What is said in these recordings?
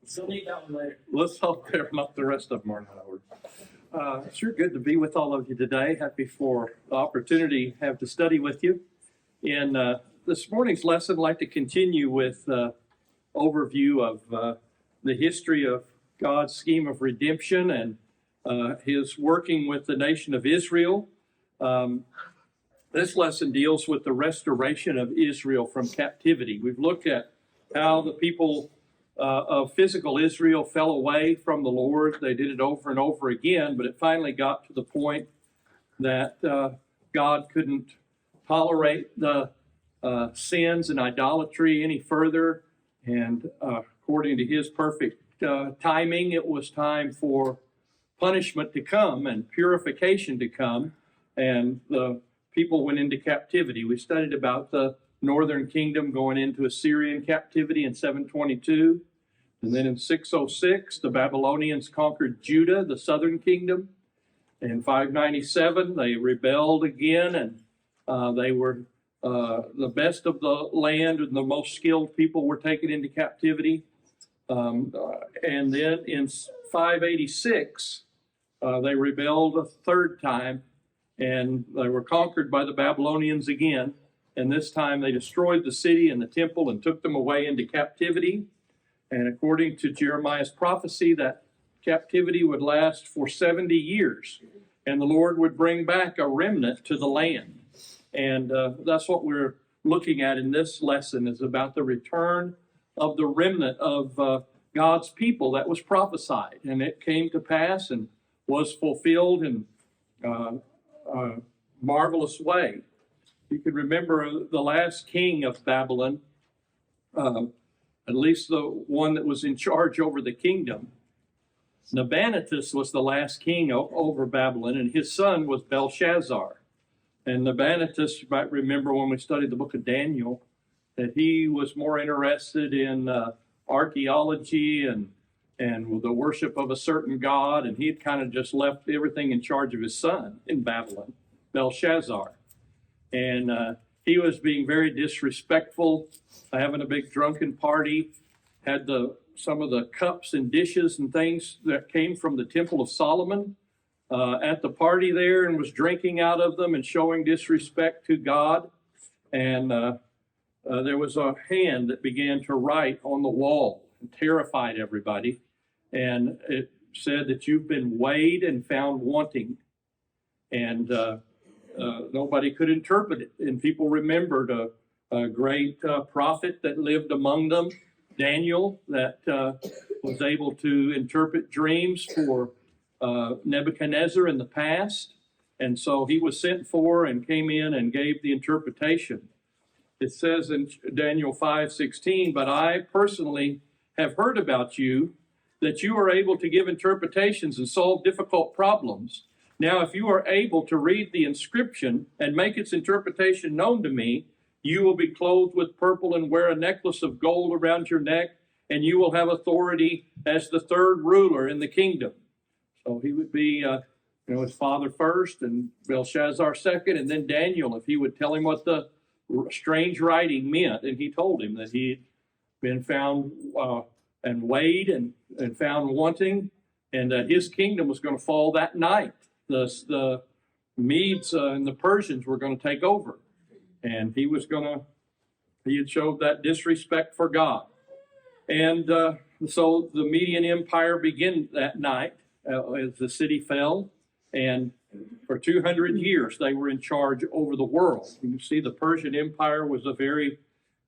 Still need that one later. Let's hope not the rest of them are not over. Sure good to be with all of you today. Happy for the opportunity to have to study with you. In this morning's lesson, I'd like to continue with overview of the history of God's scheme of redemption and his working with the nation of Israel. This lesson deals with the restoration of Israel from captivity. We've looked at how the people of physical Israel fell away from the Lord. They did it over and over again, but it finally got to the point that God couldn't tolerate the sins and idolatry any further. And according to his perfect timing, it was time for punishment to come and purification to come. And the people went into captivity. We studied about the northern kingdom going into Assyrian captivity in 722. And then in 606, the Babylonians conquered Judah, the southern kingdom. In 597, they rebelled again, and they were the best of the land, and the most skilled people were taken into captivity. And then in 586, they rebelled a third time, and they were conquered by the Babylonians again. And this time they destroyed the city and the temple and took them away into captivity. And according to Jeremiah's prophecy, that captivity would last for 70 years. And the Lord would bring back a remnant to the land. And that's what we're looking at in this lesson, is about the return of the remnant of God's people that was prophesied. And it came to pass and was fulfilled in a marvelous way. You can remember the last king of Babylon, at least the one that was in charge over the kingdom. Nabonidus was the last king over Babylon, and his son was Belshazzar. And Nabonidus, you might remember when we studied the book of Daniel, that he was more interested in archaeology and the worship of a certain god, and he had kind of just left everything in charge of his son in Babylon, Belshazzar. And he was being very disrespectful, having a big drunken party, had some of the cups and dishes and things that came from the Temple of Solomon at the party there, and was drinking out of them and showing disrespect to God. And there was a hand that began to write on the wall and terrified everybody. And it said that you've been weighed and found wanting. And nobody could interpret it. And people remembered a great prophet that lived among them, Daniel, that was able to interpret dreams for Nebuchadnezzar in the past. And so he was sent for and came in and gave the interpretation. It says in Daniel 5:16, "But I personally have heard about you, that you are able to give interpretations and solve difficult problems. Now, if you are able to read the inscription and make its interpretation known to me, you will be clothed with purple and wear a necklace of gold around your neck, and you will have authority as the third ruler in the kingdom." So he would be, his father first, and Belshazzar second, and then Daniel, if he would tell him what the strange writing meant. And he told him that he'd been found and weighed and found wanting, and that his kingdom was going to fall that night. The Medes and the Persians were going to take over, and he had showed that disrespect for God. And so the Median Empire began that night as the city fell, and for 200 years they were in charge over the world. You can see the Persian Empire was a very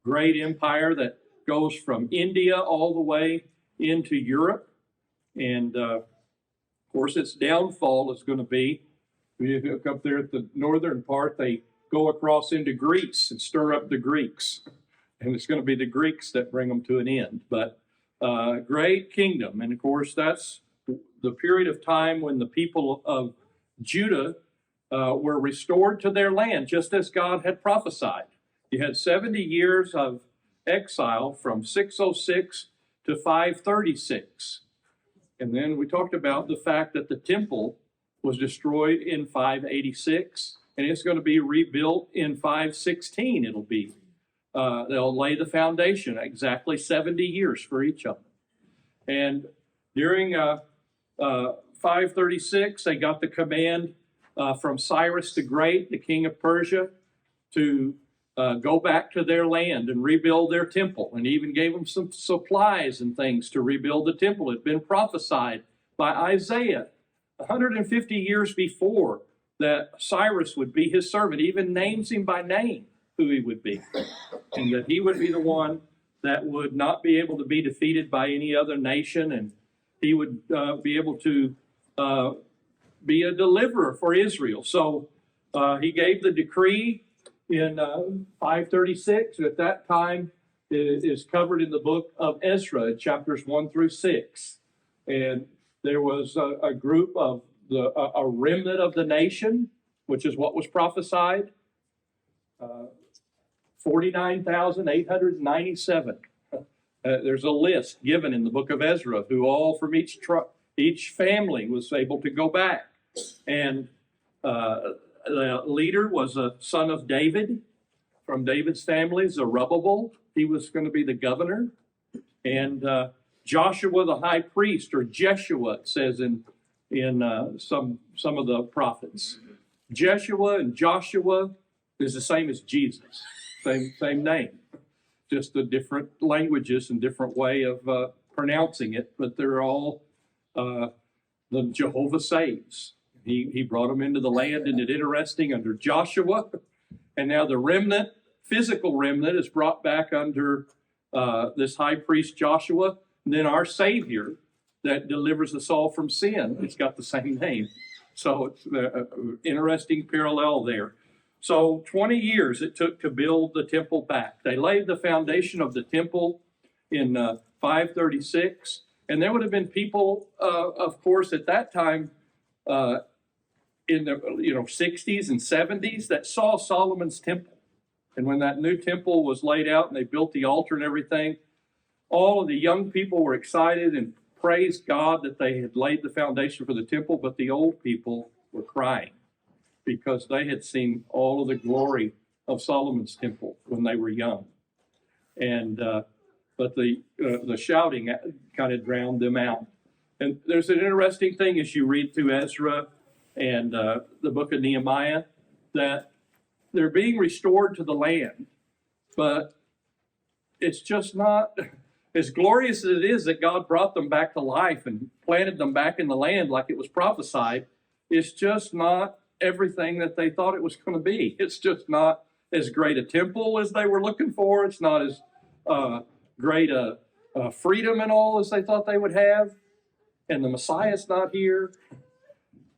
great empire that goes from India all the way into Europe. And of course, its downfall is going to be, if you look up there at the northern part, they go across into Greece and stir up the Greeks. And it's going to be the Greeks that bring them to an end. But great kingdom. And of course, that's the period of time when the people of Judah were restored to their land, just as God had prophesied. You had 70 years of exile from 606 to 536. And then we talked about the fact that the temple was destroyed in 586, and it's going to be rebuilt in 516. It'll be. They'll lay the foundation, exactly 70 years for each of them. And during 536, they got the command from Cyrus the Great, the king of Persia, to go back to their land and rebuild their temple, and even gave them some supplies and things to rebuild the temple. It had been prophesied by Isaiah 150 years before that Cyrus would be his servant, even names him by name who he would be, and that he would be the one that would not be able to be defeated by any other nation, and he would be able to be a deliverer for Israel. So he gave the decree in 536. At that time, it is covered in the book of Ezra, chapters 1 through 6. And there was a group of a remnant of the nation, which is what was prophesied, 49,897. There's a list given in the book of Ezra who all from each family was able to go back. And the leader was a son of David, from David's family, Zerubbabel. He was going to be the governor. And Joshua the high priest, or Jeshua, it says in some of the prophets. Jeshua and Joshua is the same as Jesus, same name, just the different languages and different way of pronouncing it, but they're all the Jehovah saves. He brought them into the land. Isn't it interesting? Under Joshua, and now the remnant, physical remnant, is brought back under this high priest Joshua. And then our Savior that delivers us all from sin, it's got the same name. So it's an interesting parallel there. So 20 years it took to build the temple back. They laid the foundation of the temple in 536, and there would have been people, of course, at that time, in the 60s and 70s, that saw Solomon's temple. And when that new temple was laid out and they built the altar and everything, all of the young people were excited and praised God that they had laid the foundation for the temple, but the old people were crying because they had seen all of the glory of Solomon's temple when they were young. And but the shouting kind of drowned them out. And there's an interesting thing as you read through Ezra and the book of Nehemiah, that they're being restored to the land, but it's just not as glorious as it is that God brought them back to life and planted them back in the land like it was prophesied. It's just not everything that they thought it was going to be. It's just not as great a temple as they were looking for. It's not as great a freedom and all as they thought they would have. And the Messiah's not here.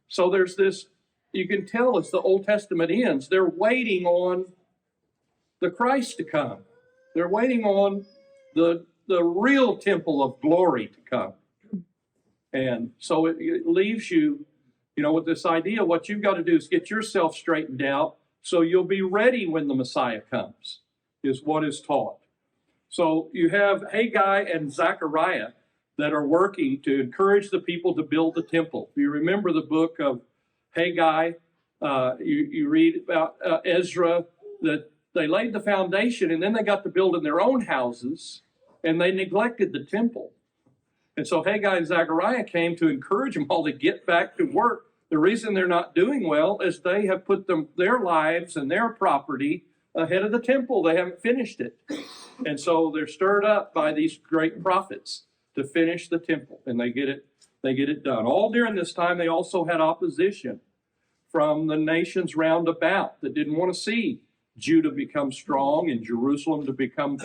So there's this, you can tell as the Old Testament ends, they're waiting on the Christ to come. They're waiting on the real temple of glory to come. And so it leaves you, with this idea, what you've got to do is get yourself straightened out so you'll be ready when the Messiah comes, is what is taught. So you have Haggai and Zechariah that are working to encourage the people to build the temple. If you remember the book of Haggai, you read about Ezra, that they laid the foundation and then they got to building their own houses and they neglected the temple. And so Haggai and Zechariah came to encourage them all to get back to work. The reason they're not doing well is they have put their lives and their property ahead of the temple. They haven't finished it. And so they're stirred up by these great prophets to finish the temple, and they get it done. All during this time, they also had opposition from the nations round about that didn't want to see Judah become strong and Jerusalem to become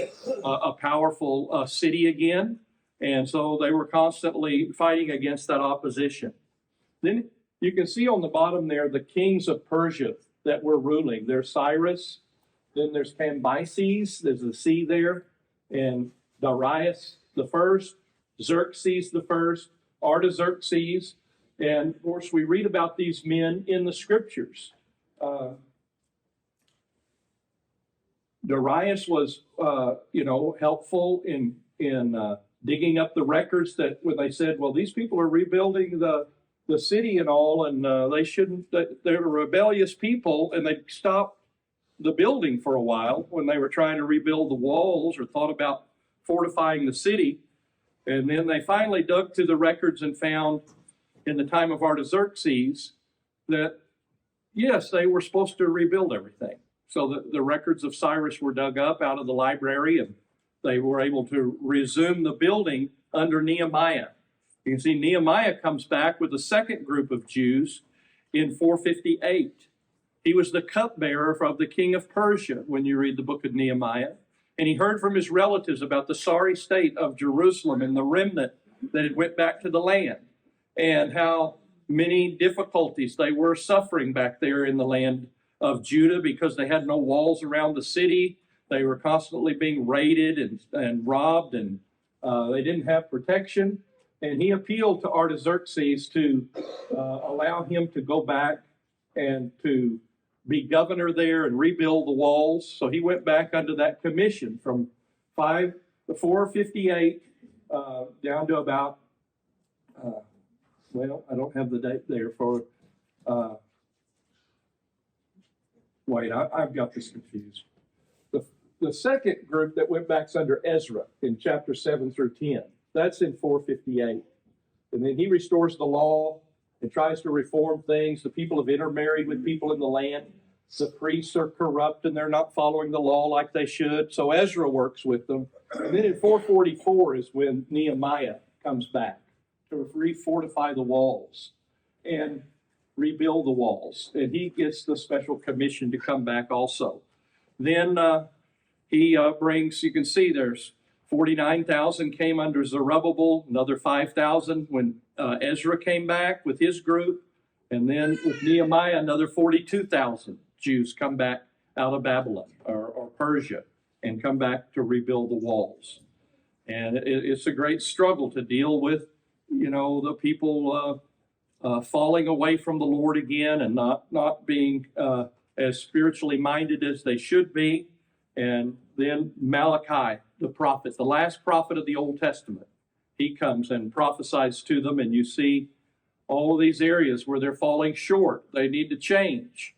a powerful city again. And so they were constantly fighting against that opposition. Then you can see on the bottom there the kings of Persia that were ruling. There's Cyrus, then there's Cambyses, there's a C there, and Darius the first, Xerxes the first, Artaxerxes, and of course we read about these men in the scriptures. Darius was, helpful in digging up the records that when they said, well, these people are rebuilding the city and all, and they shouldn't. They're rebellious people, and they stopped the building for a while when they were trying to rebuild the walls or thought about fortifying the city. And then they finally dug through the records and found in the time of Artaxerxes that, yes, they were supposed to rebuild everything. So the records of Cyrus were dug up out of the library, and they were able to resume the building under Nehemiah. You can see Nehemiah comes back with a second group of Jews in 458. He was the cupbearer of the king of Persia when you read the book of Nehemiah. And he heard from his relatives about the sorry state of Jerusalem and the remnant that had went back to the land, and how many difficulties they were suffering back there in the land of Judah because they had no walls around the city. They were constantly being raided and robbed, and they didn't have protection. And he appealed to Artaxerxes to allow him to go back and to be governor there and rebuild the walls. So he went back under that commission from 458 down to about, I don't have the date there for, I've got this confused. The second group that went back is under Ezra in chapter 7 through 10. That's in 458. And then he restores the law and tries to reform things. The people have intermarried with people in the land. The priests are corrupt and they're not following the law like they should. So Ezra works with them. And then in 444 is when Nehemiah comes back to refortify the walls and rebuild the walls. And he gets the special commission to come back also. Then he brings, you can see there's 49,000 came under Zerubbabel, another 5,000 when Ezra came back with his group. And then with Nehemiah, another 42,000 Jews come back out of Babylon or Persia and come back to rebuild the walls. And it's a great struggle to deal with, the people falling away from the Lord again and not being as spiritually minded as they should be. And then Malachi, the prophet, the last prophet of the Old Testament, he comes and prophesies to them, and you see all of these areas where they're falling short. They need to change.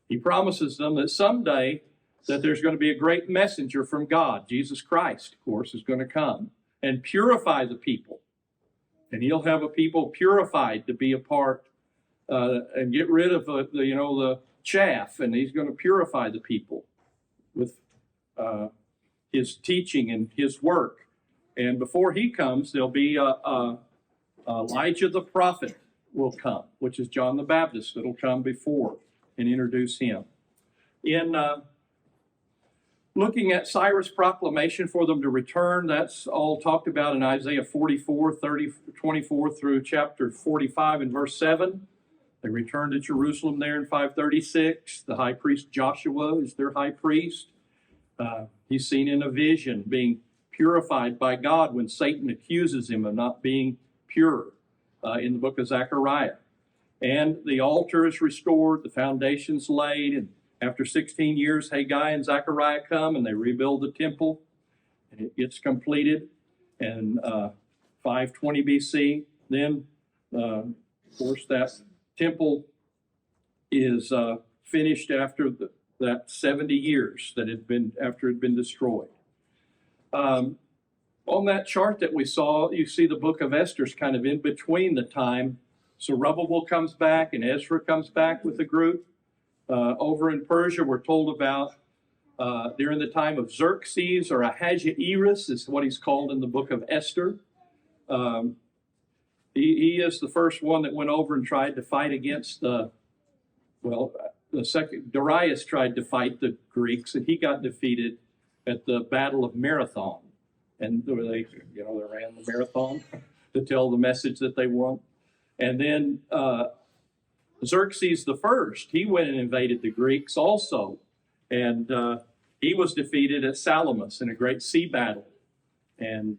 He promises them that someday that there's going to be a great messenger from God. Jesus Christ, of course, is going to come and purify the people. And he'll have a people purified to be a part and get rid of the chaff. And he's going to purify the people with his teaching and his work. And before he comes, there'll be Elijah the prophet will come, which is John the Baptist that'll come before and introduce him. In looking at Cyrus' proclamation for them to return, that's all talked about in Isaiah 44, 24 through chapter 45 and verse 7. They returned to Jerusalem there in 536. The high priest Joshua is their high priest. He's seen in a vision being purified by God when Satan accuses him of not being pure in the book of Zechariah. And the altar is restored, the foundation's laid, and after 16 years, Haggai and Zechariah come and they rebuild the temple, and it gets completed in 520 BC. Then, of course, that temple is finished after that 70 years that after it had been destroyed. On that chart that we saw, you see the book of Esther's kind of in between the time Zerubbabel comes back and Ezra comes back with the group. Over in Persia, we're told about during the time of Xerxes, or Ahasuerus is what he's called in the book of Esther. He is the first one that went over and tried to fight against the second, Darius tried to fight the Greeks, and he got defeated at the Battle of Marathon. And they ran the marathon to tell the message that they won. And then Xerxes the first, he went and invaded the Greeks also. And he was defeated at Salamis in a great sea battle. And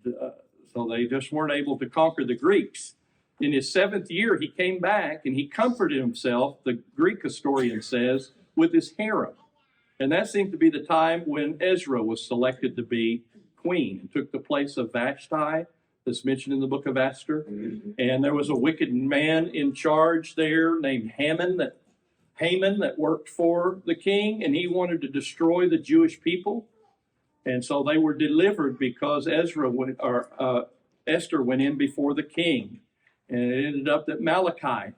so they just weren't able to conquer the Greeks. In his 7th year, he came back and he comforted himself, the Greek historian says, with his harem. And that seemed to be the time when Ezra was selected to be queen and took the place of Vashti that's mentioned in the book of Esther. And there was a wicked man in charge there named Haman that worked for the king, and he wanted to destroy the Jewish people. And so they were delivered because Esther went in before the king. And it ended up that Malachi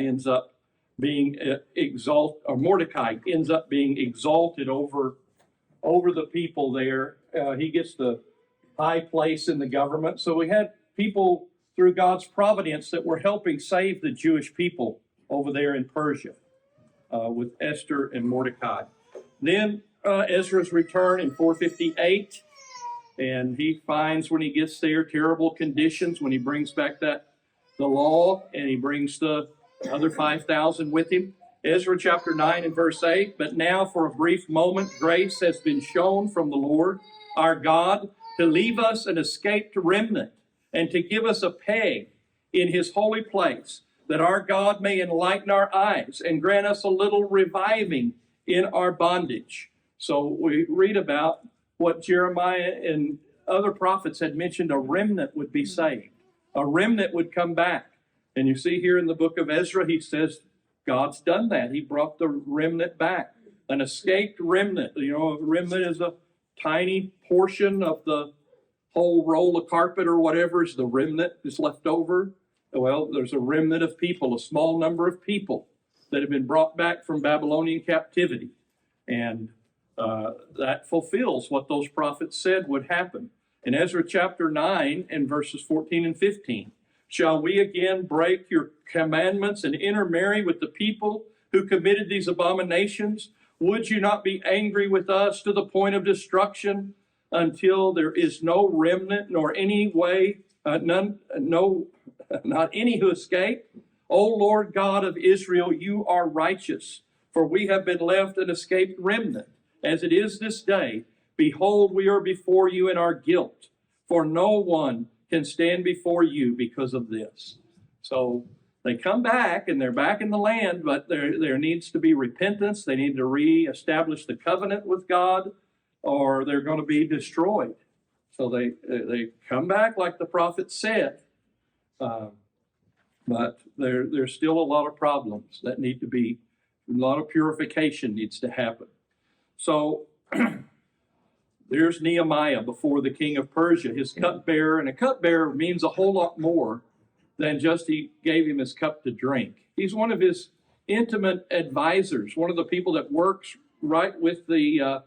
ends up being exalted, or Mordecai ends up being exalted over the people there. He gets the high place in the government. So we had people through God's providence that were helping save the Jewish people over there in Persia with Esther and Mordecai. Then Ezra's return in 458, and he finds when he gets there terrible conditions when he brings back the law, and he brings the other 5,000 with him. Ezra chapter 9 and verse 8, but now for a brief moment grace has been shown from the Lord our God to leave us an escaped remnant and to give us a peg in his holy place, that our God may enlighten our eyes and grant us a little reviving in our bondage. So we read about what Jeremiah and other prophets had mentioned, a remnant would be saved. A remnant would come back. And you see here in the book of Ezra, he says, God's done that. He brought the remnant back. An escaped remnant. You know, a remnant is a tiny portion of the whole roll of carpet or whatever is the remnant is left over. Well, there's a remnant of people, a small number of people that have been brought back from Babylonian captivity. And that fulfills what those prophets said would happen. In Ezra chapter 9 and verses 14 and 15, shall we again break your commandments and intermarry with the people who committed these abominations? Would you not be angry with us to the point of destruction until there is no remnant nor any way, not any who escape? O Lord God of Israel, you are righteous, for we have been left an escaped remnant. As it is this day, behold, we are before you in our guilt, for no one can stand before you because of this. So they come back and they're back in the land, but there needs to be repentance. They need to reestablish the covenant with God, or they're going to be destroyed. So they come back like the prophet said, but there's still a lot of problems that need to be, a lot of purification needs to happen. So there's Nehemiah before the king of Persia, his cupbearer. And a cupbearer means a whole lot more than just he gave him his cup to drink. He's one of his intimate advisors, one of the people that works right with the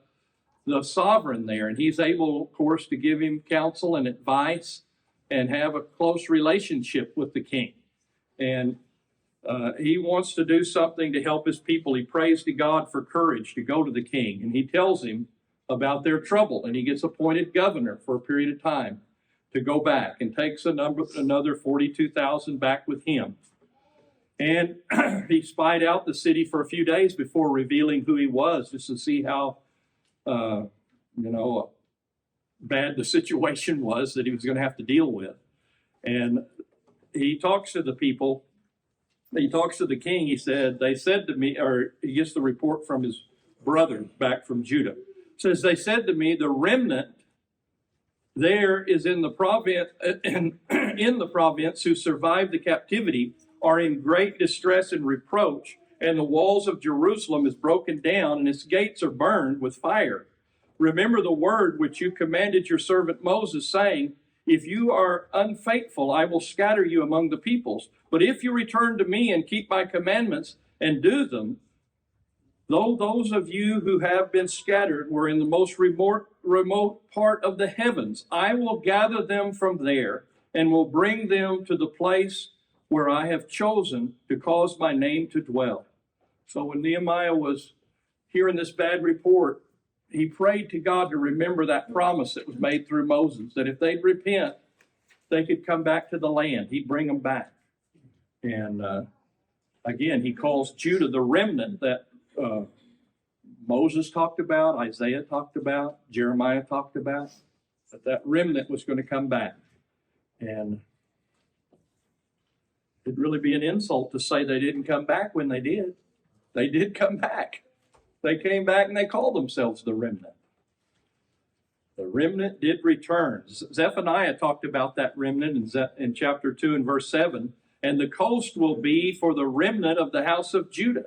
sovereign there. And he's able, of course, to give him counsel and advice and have a close relationship with the king. And he wants to do something to help his people. He prays to God for courage to go to the king. And he tells him about their trouble. And he gets appointed governor for a period of time to go back and takes another 42,000 back with him. And he spied out the city for a few days before revealing who he was, just to see how, bad the situation was that he was going to have to deal with. And he talks to the people. He talks to the king. He said, they said to me, or he gets the report from his brothers back from Judah. It says, they said to me, the remnant there is in the province who survived the captivity are in great distress and reproach, and the walls of Jerusalem is broken down, and its gates are burned with fire. Remember the word which you commanded your servant Moses, saying, if you are unfaithful, I will scatter you among the peoples. But if you return to me and keep my commandments and do them, though those of you who have been scattered were in the most remote part of the heavens, I will gather them from there and will bring them to the place where I have chosen to cause my name to dwell. So when Nehemiah was hearing this bad report, he prayed to God to remember that promise that was made through Moses, that if they'd repent, they could come back to the land. He'd bring them back. And again, he calls Judah the remnant that Moses talked about, Isaiah talked about, Jeremiah talked about, that remnant was going to come back. And it'd really be an insult to say they didn't come back when they did. They did come back. They came back and they called themselves the remnant. The remnant did return. Zephaniah talked about that remnant in chapter 2 and verse 7. And the coast will be for the remnant of the house of Judah,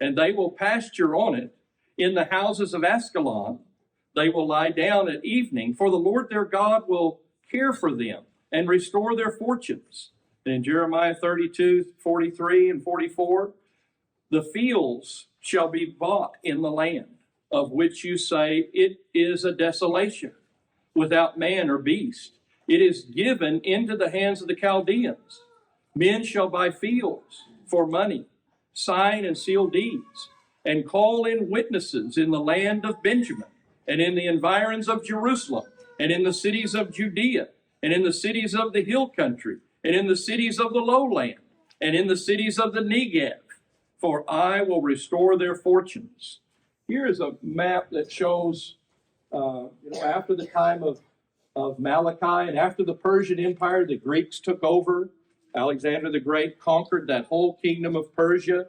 and they will pasture on it in the houses of Ascalon. they will lie down at evening, for the Lord their God will care for them and restore their fortunes. And in Jeremiah 32, 43 and 44, the fields shall be bought in the land, of which you say, it is a desolation, without man or beast. It is given into the hands of the Chaldeans. Men shall buy fields for money, sign and seal deeds, and call in witnesses in the land of Benjamin, and in the environs of Jerusalem, and in the cities of Judea, and in the cities of the hill country, and in the cities of the lowland, and in the cities of the Negev, for I will restore their fortunes. Here is a map that shows, after the time of Malachi and after the Persian Empire, the Greeks took over. Alexander the Great conquered that whole kingdom of Persia.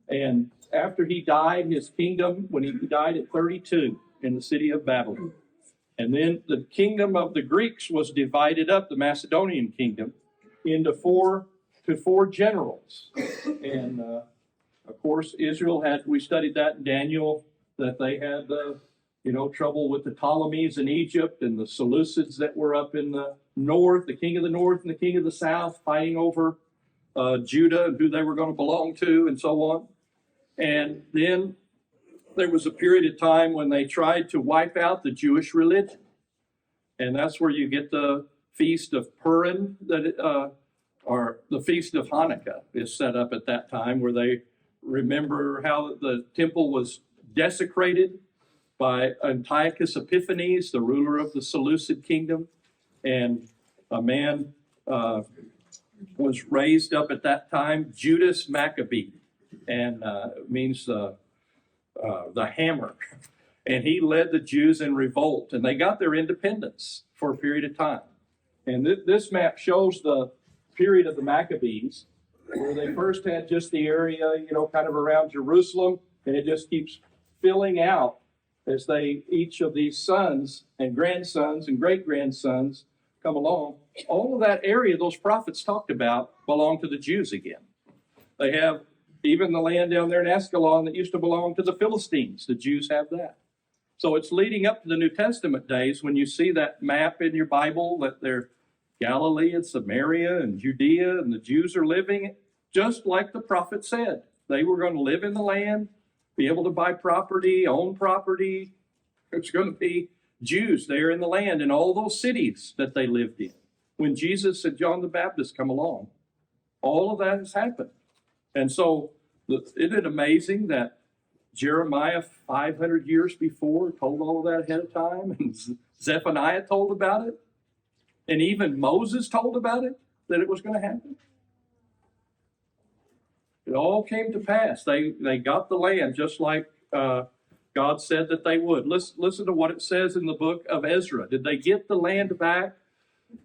And after he died, his kingdom, when he died at 32 in the city of Babylon. And then the kingdom of the Greeks was divided up, the Macedonian kingdom, into four generals. And of course, Israel we studied that in Daniel, that they had trouble with the Ptolemies in Egypt and the Seleucids that were up in the north, the king of the north and the king of the south, fighting over Judah and who they were going to belong to and so on. And then there was a period of time when they tried to wipe out the Jewish religion. And that's where you get the Feast of Purim, or the Feast of Hanukkah is set up at that time, where they remember how the temple was desecrated by Antiochus Epiphanes, the ruler of the Seleucid kingdom. And a man was raised up at that time, Judas Maccabee, and means the hammer. And he led the Jews in revolt, and they got their independence for a period of time. And this map shows the period of the Maccabees, where they first had just the area, kind of around Jerusalem, and it just keeps filling out as each of these sons and grandsons and great-grandsons come along. All of that area those prophets talked about belong to the Jews again. They have even the land down there in Ascalon that used to belong to the Philistines. The Jews have that. So it's leading up to the New Testament days when you see that map in your Bible that they're Galilee and Samaria and Judea, and the Jews are living just like the prophet said. They were going to live in the land, be able to buy property, own property. It's going to be Jews there in the land in all those cities that they lived in. When Jesus and John the Baptist come along, all of that has happened. And so, isn't it amazing that Jeremiah 500 years before told all of that ahead of time, and Zephaniah told about it, and even Moses told about it, that it was going to happen? It all came to pass. They got the land just like God said that they would. Listen to what it says in the book of Ezra. Did they get the land back?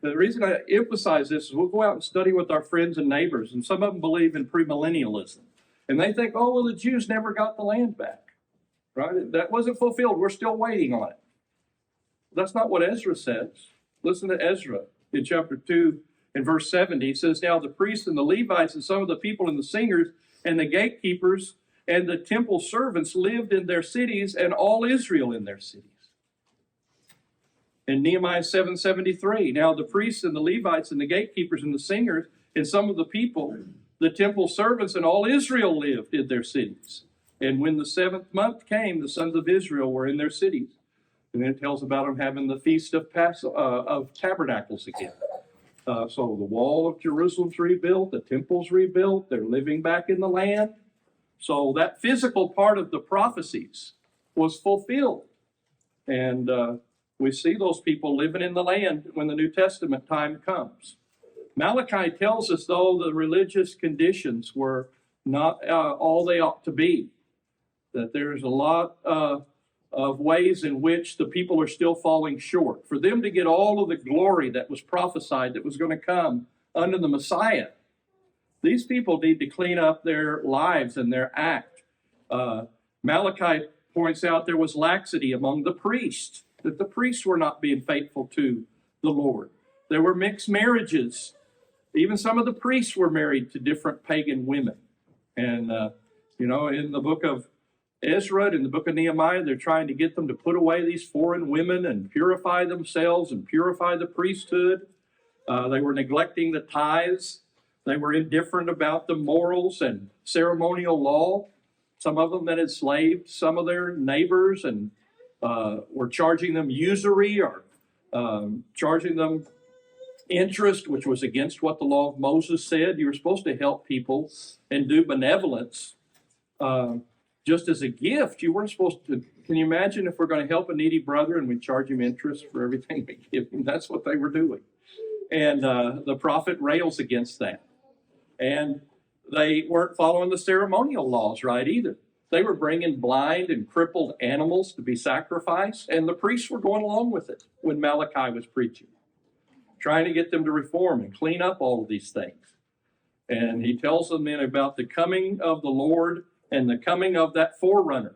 The reason I emphasize this is we'll go out and study with our friends and neighbors, and some of them believe in premillennialism. And they think, oh, well, the Jews never got the land back, right? That wasn't fulfilled. We're still waiting on it. That's not what Ezra says. Listen to Ezra in chapter 2 and verse 70. He says, now the priests and the Levites and some of the people and the singers and the gatekeepers and the temple servants lived in their cities, and all Israel in their cities. In Nehemiah 7:73, now the priests and the Levites and the gatekeepers and the singers and some of the people, the temple servants and all Israel lived in their cities. And when the 7th month came, the sons of Israel were in their cities. And then it tells about them having the feast of Tabernacles again. So the wall of Jerusalem's rebuilt, the temple's rebuilt, they're living back in the land. So that physical part of the prophecies was fulfilled. And we see those people living in the land when the New Testament time comes. Malachi tells us, though, the religious conditions were not all they ought to be, that there's a lot of ways in which the people are still falling short. For them to get all of the glory that was prophesied that was going to come under the Messiah, these people need to clean up their lives and their act. Malachi points out there was laxity among the priests, that the priests were not being faithful to the Lord. There were mixed marriages. Even some of the priests were married to different pagan women. And, in the book of Ezra in the book of Nehemiah, they're trying to get them to put away these foreign women and purify themselves and purify the priesthood. They were neglecting the tithes. They were indifferent about the morals and ceremonial law. Some of them had enslaved some of their neighbors and were charging them usury or charging them interest, which was against what the law of Moses said. You were supposed to help people and do benevolence just as a gift. You weren't supposed to. Can you imagine if we're going to help a needy brother and we charge him interest for everything we give him? That's what they were doing. And the prophet rails against that. And they weren't following the ceremonial laws right either. They were bringing blind and crippled animals to be sacrificed, and the priests were going along with it when Malachi was preaching, trying to get them to reform and clean up all of these things. And he tells them then about the coming of the Lord and the coming of that forerunner.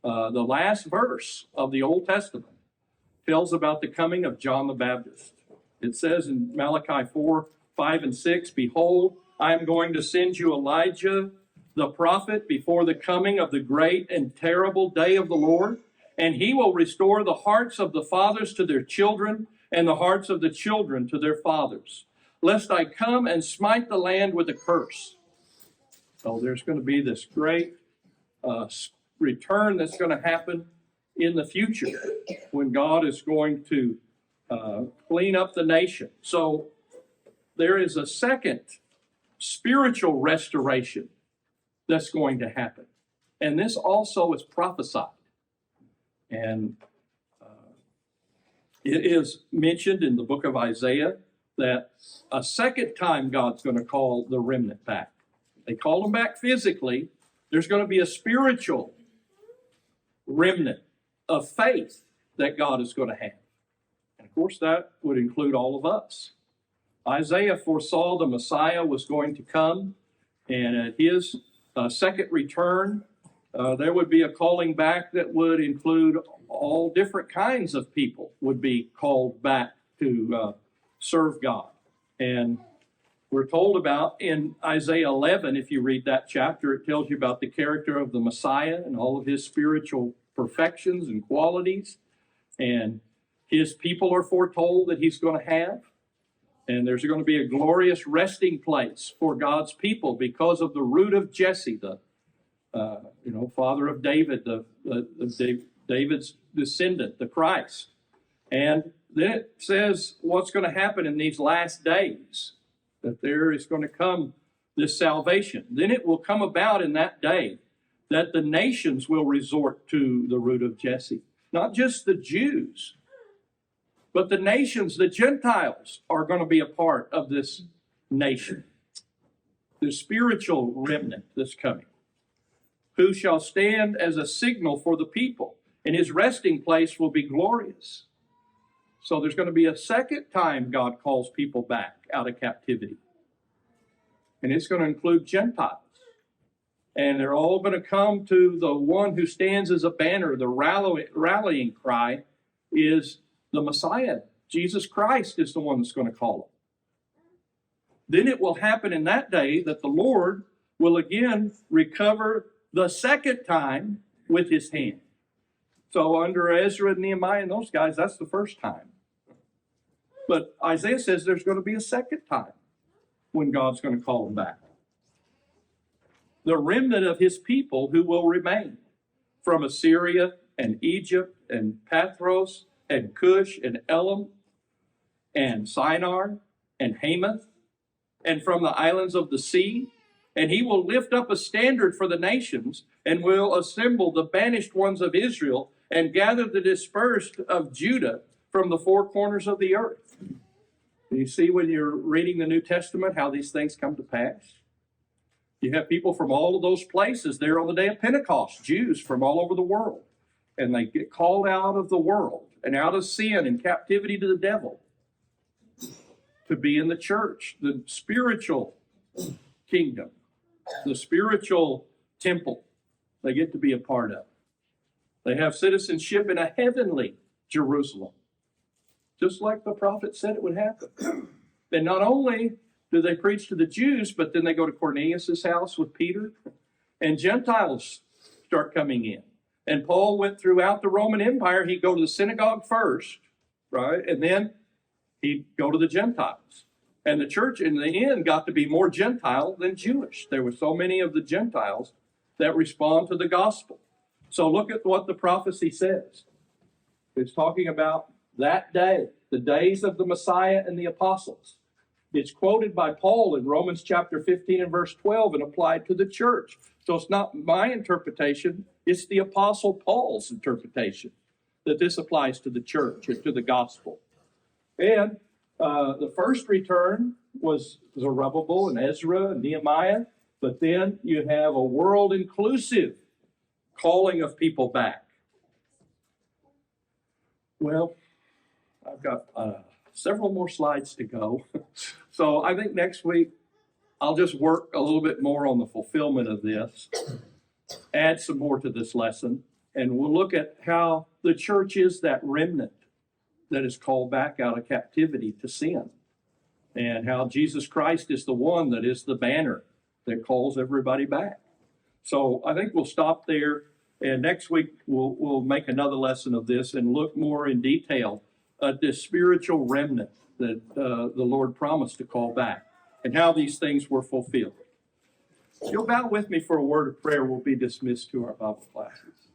The last verse of the Old Testament tells about the coming of John the Baptist. It says in Malachi 4, 5, and 6, "Behold, I am going to send you Elijah, the prophet, before the coming of the great and terrible day of the Lord, and he will restore the hearts of the fathers to their children, and the hearts of the children to their fathers, lest I come and smite the land with a curse." So there's going to be this great return that's going to happen in the future when God is going to clean up the nation. So there is a second spiritual restoration that's going to happen. And this also is prophesied. And it is mentioned in the book of Isaiah that a second time God's going to call the remnant back. They call them back physically. There's going to be a spiritual remnant of faith that God is going to have. And of course, that would include all of us. Isaiah foresaw the Messiah was going to come, and at his second return, there would be a calling back that would include all different kinds of people would be called back to serve God. And we're told about in Isaiah 11, if you read that chapter, it tells you about the character of the Messiah and all of his spiritual perfections and qualities. And his people are foretold that he's going to have. And there's going to be a glorious resting place for God's people because of the root of Jesse, the father of David, David's descendant, the Christ. And then it says what's going to happen in these last days, that there is going to come this salvation. Then it will come about in that day that the nations will resort to the root of Jesse. Not just the Jews, but the nations, the Gentiles, are going to be a part of this nation, the spiritual remnant that's coming, who shall stand as a signal for the people, and his resting place will be glorious. So there's going to be a second time God calls people back out of captivity. And it's going to include Gentiles. And they're all going to come to the one who stands as a banner. The rallying cry is the Messiah. Jesus Christ is the one that's going to call them. Then it will happen in that day that the Lord will again recover the second time with his hand. So under Ezra and Nehemiah and those guys, that's the first time. But Isaiah says there's going to be a second time when God's going to call them back. The remnant of his people who will remain from Assyria and Egypt and Pathros and Cush and Elam and Shinar and Hamath and from the islands of the sea. And he will lift up a standard for the nations and will assemble the banished ones of Israel and gather the dispersed of Judah from the four corners of the earth. Do you see when you're reading the New Testament how these things come to pass? You have people from all of those places there on the day of Pentecost, Jews from all over the world. And they get called out of the world and out of sin and captivity to the devil to be in the church, the spiritual kingdom, the spiritual temple they get to be a part of. They have citizenship in a heavenly Jerusalem, just like the prophet said it would happen. And not only do they preach to the Jews, but then they go to Cornelius' house with Peter, and Gentiles start coming in. And Paul went throughout the Roman Empire. He'd go to the synagogue first, right? And then he'd go to the Gentiles. And the church in the end got to be more Gentile than Jewish. There were so many of the Gentiles that respond to the gospel. So look at what the prophecy says. It's talking about that day, the days of the Messiah and the apostles. It's quoted by Paul in Romans chapter 15 and verse 12 and applied to the church. So it's not my interpretation, it's the apostle Paul's interpretation that this applies to the church and to the gospel. And the first return was Zerubbabel and Ezra and Nehemiah, but then you have a world-inclusive calling of people back. Well, I've got several more slides to go. So I think next week I'll just work a little bit more on the fulfillment of this, add some more to this lesson, and we'll look at how the church is that remnant that is called back out of captivity to sin, and how Jesus Christ is the one that is the banner that calls everybody back. So I think we'll stop there, and next week we'll make another lesson of this and look more in detail at this spiritual remnant that the Lord promised to call back and how these things were fulfilled. If you'll bow with me for a word of prayer, we'll be dismissed to our Bible classes.